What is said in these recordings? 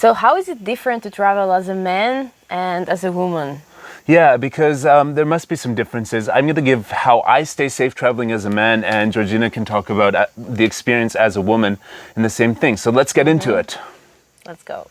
So how is it different to travel as a man and as a woman? Yeah, because there must be some differences. I'm going to give how I stay safe traveling as a man, and Georgina can talk about the experience as a woman in the same thing. So let's get into it. Let's go.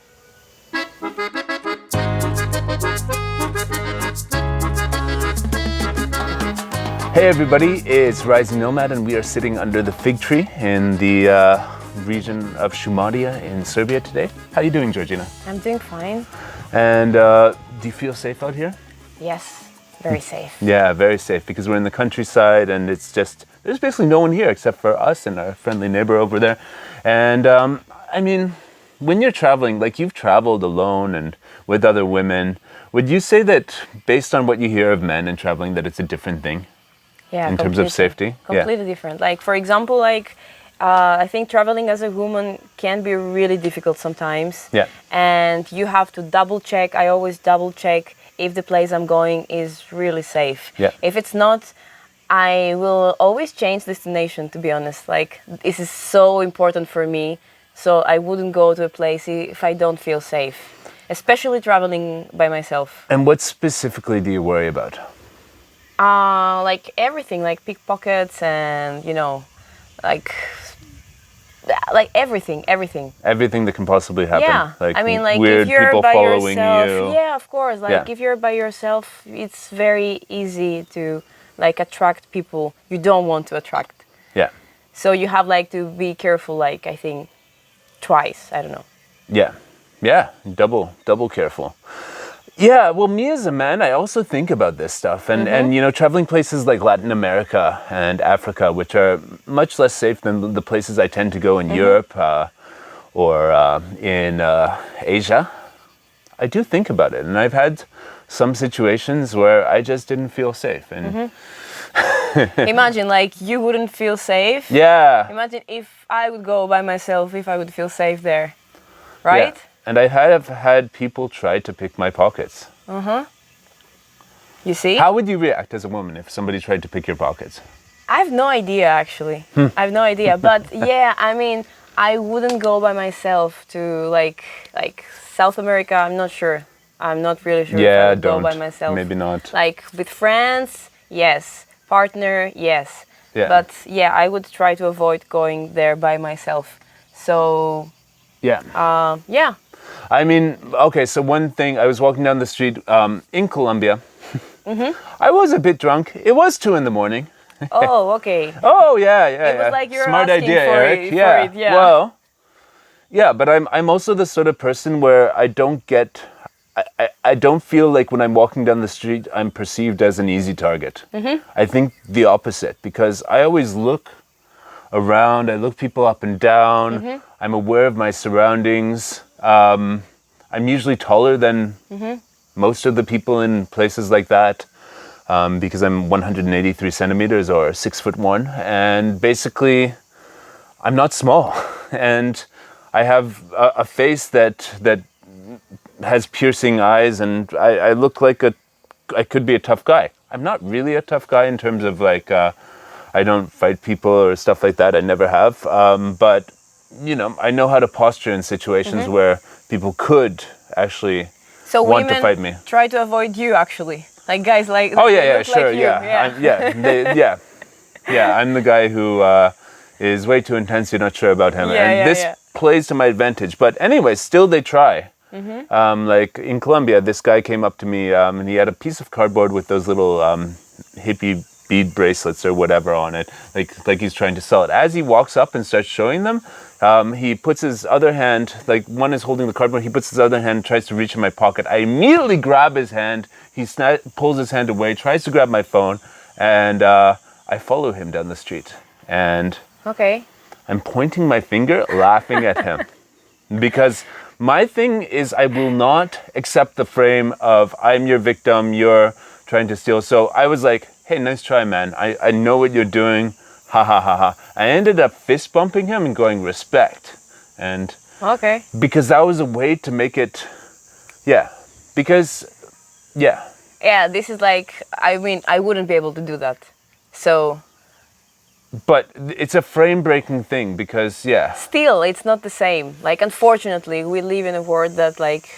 Hey everybody, it's Rising Nomad, and we are sitting under the fig tree in the region of Šumadija in Serbia today. How are you doing, Georgina? I'm doing fine. And do you feel safe out here? Yes, very safe. Yeah, very safe, because we're in the countryside and it's just, there's basically no one here except for us and our friendly neighbor over there. And I mean, when you're traveling, like you've traveled alone and with other women, would you say that based on what you hear of men and traveling that it's a different thing? Yeah, in terms of safety? Completely different. Like, for example, I think traveling as a woman can be really difficult sometimes. Yeah. And you have to double check. I always double check if the place I'm going is really safe. Yeah. If it's not, I will always change destination, to be honest. Like, this is so important for me. So I wouldn't go to a place if I don't feel safe, especially traveling by myself. And what specifically do you worry about? Like everything, like pickpockets and, like everything. Everything that can possibly happen. Yeah, Like, I mean, like weird if you're people by following yourself, you. yeah, of course. Like Yeah. if you're by yourself, it's very easy to like attract people you don't want to attract. Yeah. So you have like to be careful. Like I think twice. I don't know. Yeah, double careful. Yeah, well, me as a man, I also think about this stuff. And traveling places like Latin America and Africa, which are much less safe than the places I tend to go in Europe or in Asia, I do think about it. And I've had some situations where I just didn't feel safe. And Imagine, like, you wouldn't feel safe. Yeah. Imagine if I would go by myself, if I would feel safe there, right? Yeah. And I have had people try to pick my pockets. You see? How would you react as a woman if somebody tried to pick your pockets? I have no idea, actually. I have no idea. But yeah, I mean, I wouldn't go by myself to like South America. I'm not sure. I'm not really sure if I would go by myself. Maybe not. Like with friends, yes. Partner, yes. Yeah. But yeah, I would try to avoid going there by myself. So Yeah. yeah. I mean, okay, so one thing, I was walking down the street in Colombia. I was a bit drunk. It was 2 a.m. Oh, okay. Oh, yeah. It was like you're Smart asking idea, for Eric. it, Yeah. for it, yeah. Well, yeah, but I'm also the sort of person where I don't get, I don't feel like when I'm walking down the street, I'm perceived as an easy target. I think the opposite, because I always look around, I look people up and down, I'm aware of my surroundings. I'm usually taller than most of the people in places like that because I'm 183 centimeters or 6'1", and basically I'm not small, and I have a face that has piercing eyes, and I look like I could be a tough guy. I'm not really a tough guy in terms of like I don't fight people or stuff like that. I never have, but I know how to posture in situations where people could actually want to fight me. So women try to avoid you, actually. Like guys like... Oh, yeah, look sure, like you. Yeah. I'm the guy who is way too intense. You're not sure about him. And this plays to my advantage. But anyway, still they try. Like in Colombia, this guy came up to me and he had a piece of cardboard with those little hippie bead bracelets or whatever on it, like he's trying to sell it. As he walks up and starts showing them, he puts his other hand, like one is holding the cardboard, he puts his other hand and tries to reach in my pocket. I immediately grab his hand, he pulls his hand away, tries to grab my phone, and I follow him down the street. And I'm pointing my finger, laughing at him. Because my thing is I will not accept the frame of I'm your victim, you're trying to steal. So I was like, hey, nice try, man. I know what you're doing. Ha ha ha ha. I ended up fist bumping him and going respect. And because that was a way to make it, Yeah, this is like, I mean, I wouldn't be able to do that. So But it's a frame-breaking thing because, yeah. Still, it's not the same. Like, unfortunately, we live in a world that, like,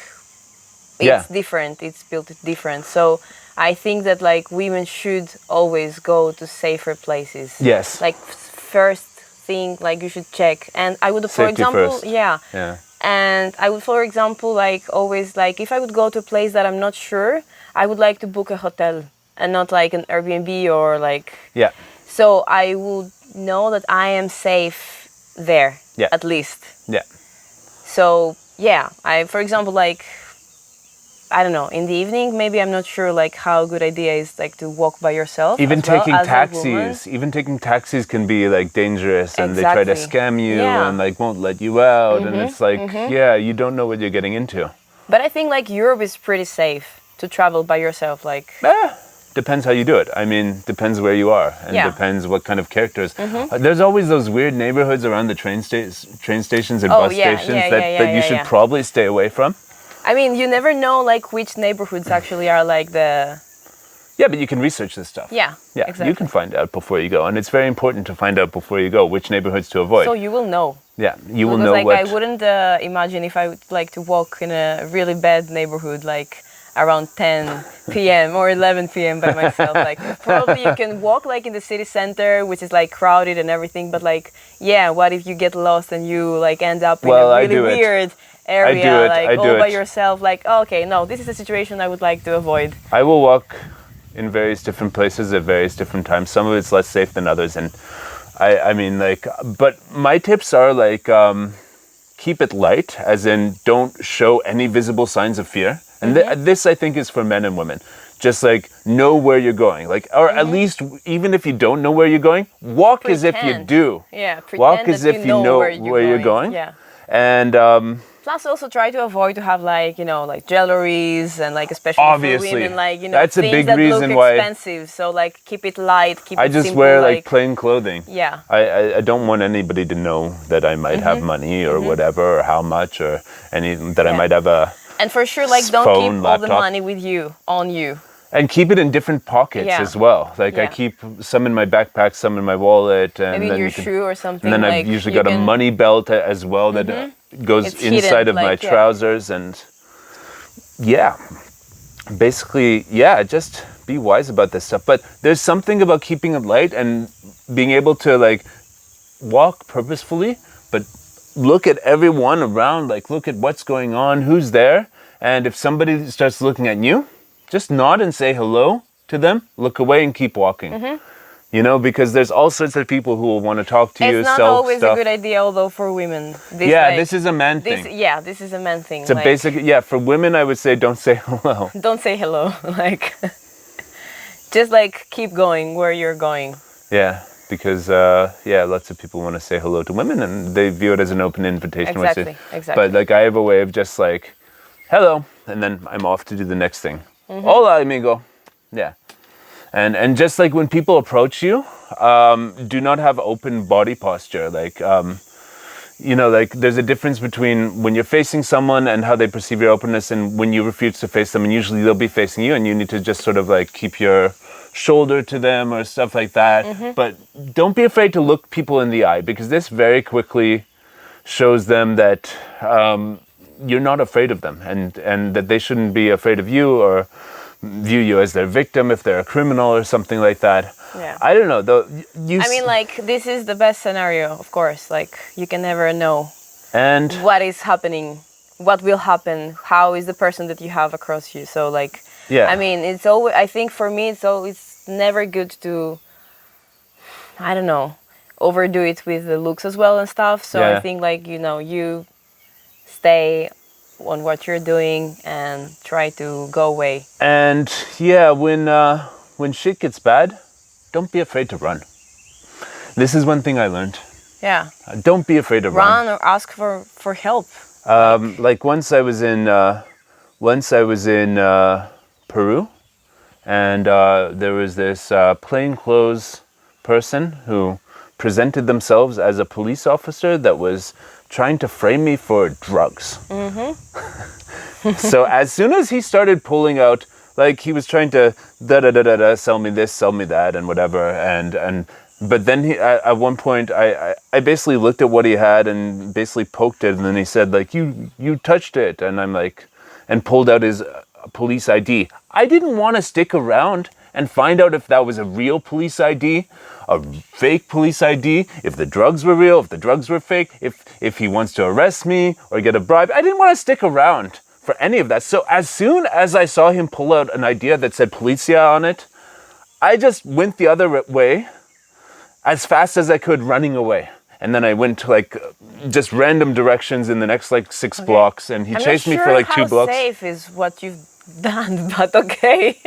Yeah. it's different. It's built different. So I think that, like, women should always go to safer places. Yes. Like, first thing, like, you should check. And I would, for Safety example, first. yeah. Yeah. And I would, for example, like, always, like, if I would go to a place that I'm not sure, I would like to book a hotel and not like an Airbnb or like. Yeah. So I would know that I am safe there. Yeah. At least. Yeah. So yeah, for example, like, I don't know, in the evening, maybe I'm not sure like how good idea is like to walk by yourself. Even as well, taking as a taxis, can be like dangerous, and they try to Exactly. scam you Yeah. and like won't let you out, and it's like, yeah, you don't know what you're getting into. But I think like Europe is pretty safe to travel by yourself. Like, Depends how you do it. I mean, depends where you are, and Yeah. depends what kind of characters. There's always those weird neighborhoods around the train stations and bus stations that you should probably stay away from. I mean, you never know like which neighborhoods actually are like the. Yeah, but you can research this stuff. Yeah, Yeah, exactly. you can find out before you go, and it's very important to find out before you go which neighborhoods to avoid. So you will know. Yeah, you will Because know like what. I wouldn't imagine if I would like to walk in a really bad neighborhood like around 10 p.m. or 11 p.m. by myself. Like probably you can walk like in the city center, which is like crowded and everything. But like, yeah, what if you get lost and you like end up in Well, a I really do it. weird I area, do it. like I do all by it. yourself? Like, okay, no, this is a situation I would like to avoid. I will walk in various different places at various different times. Some of it's less safe than others, and I mean, like, but my tips are like, keep it light, as in don't show any visible signs of fear. And this I think is for men and women. Just like know where you're going, like, or at least even if you don't know where you're going, walk as if you Pretend. do. Yeah, pretend Walk as that if you know where you're going. Yeah. And Plus, also try to avoid to have like like jewelries and like especially Obviously. for women, like That's a things big that reason look why- expensive. So like keep it light, keep I it just simple. wear like plain clothing. Yeah. I don't want anybody to know that I might have money or whatever, or how much, or any that I Yeah. might have a. And for sure, like don't phone, keep all the laptop. money with you on you. And keep it in different pockets Yeah. as well. Like I Yeah. keep some in my backpack, some in my wallet, and Maybe then your you can- shoe or something. and then like I've usually you got a can- money belt as well that goes It's hidden, inside of my like, yeah. trousers, and yeah, basically, yeah, just be wise about this stuff. But there's something about keeping it light and being able to like walk purposefully, but look at everyone around, like look at what's going on, who's there, and if somebody starts looking at you, just nod and say hello to them, look away and keep walking. You know, because there's all sorts of people who will want to talk to you, It's not sell always stuff. a good idea, although for women. This, Yeah, like, this is a man thing. this is a man thing. It's a like, basic, yeah, for women I would say don't say hello. Don't say hello. Like, just like keep going where you're going. Yeah, because yeah, lots of people want to say hello to women and they view it as an open invitation. Exactly, exactly. But like I have a way of just like, hello, and then I'm off to do the next thing. Hola, amigo. Yeah. And just like when people approach you, do not have open body posture. Like, you know, like there's a difference between when you're facing someone and how they perceive your openness and when you refuse to face them, and usually they'll be facing you and you need to just sort of like keep your shoulder to them or stuff like that. But don't be afraid to look people in the eye, because this very quickly shows them that you're not afraid of them, and that they shouldn't be afraid of you or view you as their victim if they're a criminal or something like that. Yeah. I don't know though. I mean, like, this is the best scenario, of course. Like, you can never know and what is happening, what will happen, how is the person that you have across you. So, like, yeah, I mean, it's always, I think for me, it's never good to, I don't know, overdo it with the looks as well and stuff. So Yeah. I think, like, you stay on what you're doing and try to go away. and yeah, when shit gets bad, don't be afraid to run. This is one thing I learned. Yeah. Don't be afraid to run. Run or ask for help. Like once I was in Peru, and there was this plainclothes person who presented themselves as a police officer that was trying to frame me for drugs. So as soon as he started pulling out, like he was trying to sell me this, sell me that, and whatever, and But then at one point, I basically looked at what he had and basically poked it, and then he said like, you touched it, and I'm like, and pulled out his police ID. I didn't want to stick around and find out if that was a real police ID, a fake police ID, if the drugs were real, if the drugs were fake, if he wants to arrest me or get a bribe. I didn't want to stick around for any of that. So as soon as I saw him pull out an idea that said Policia on it, I just went the other way as fast as I could, running away. And then I went like just random directions in the next like 6 blocks, and he chased me for like 2 blocks. How safe is what you've done, but okay.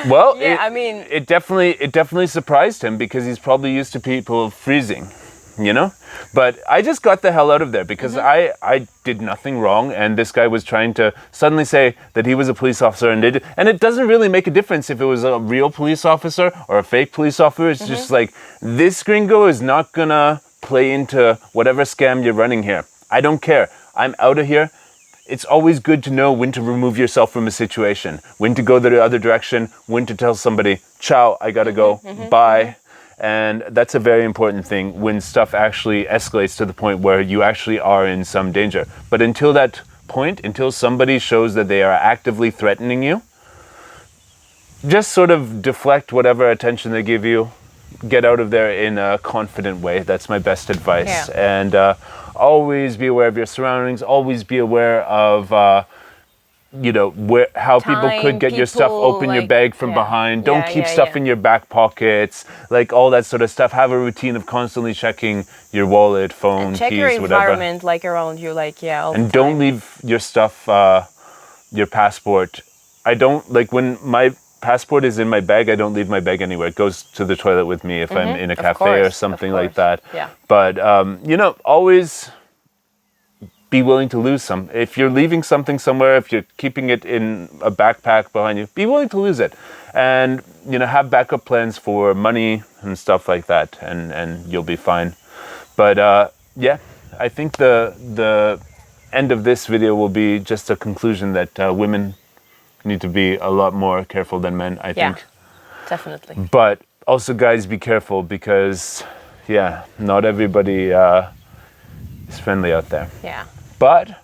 Well, yeah, it definitely surprised him because he's probably used to people freezing, you know? But I just got the hell out of there because I did nothing wrong, and this guy was trying to suddenly say that he was a police officer, and it doesn't really make a difference if it was a real police officer or a fake police officer. It's just like, this gringo is not gonna play into whatever scam you're running here. I don't care. I'm out of here. It's always good to know when to remove yourself from a situation, when to go the other direction, when to tell somebody, ciao, I gotta go, bye. And that's a very important thing when stuff actually escalates to the point where you actually are in some danger. But until that point, until somebody shows that they are actively threatening you, just sort of deflect whatever attention they give you, get out of there in a confident way. That's my best advice. Yeah. And always be aware of your surroundings, always be aware of how people could get your stuff, open your bag from behind, don't keep stuff in your back pockets, like all that sort of stuff. Have a routine of constantly checking your wallet, phone, check keys, your whatever. environment, like around you, like all and the don't time. leave your stuff, your passport. I don't, like, when my passport is in my bag, I don't leave my bag anywhere. It goes to the toilet with me if I'm in a cafe or something like that. Yeah. But always be willing to lose some. If you're leaving something somewhere, if you're keeping it in a backpack behind you, be willing to lose it. And, have backup plans for money and stuff like that, and you'll be fine. But, I think the end of this video will be just a conclusion that women need to be a lot more careful than men, I think. Definitely. But also, guys, be careful because, not everybody is friendly out there. Yeah. But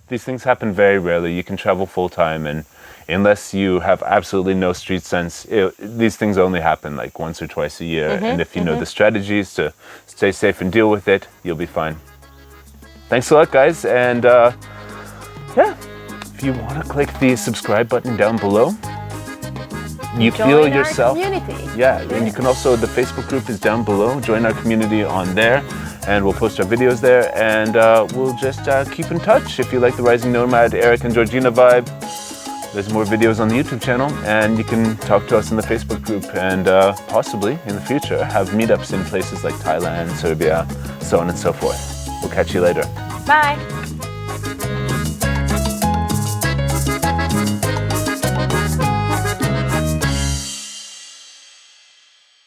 these things happen very rarely. You can travel full time, and unless you have absolutely no street sense, these things only happen like once or twice a year. And if you know the strategies to stay safe and deal with it, you'll be fine. Thanks a lot, guys. And if you want to click the subscribe button down below, you feel yourself. Community. Yeah, and you can also, the Facebook group is down below. Join our community on there, and we'll post our videos there, and we'll just keep in touch. If you like the Rising Nomad, Eric and Georgina vibe, there's more videos on the YouTube channel, and you can talk to us in the Facebook group, and possibly in the future have meetups in places like Thailand, Serbia, so on and so forth. We'll catch you later. Bye.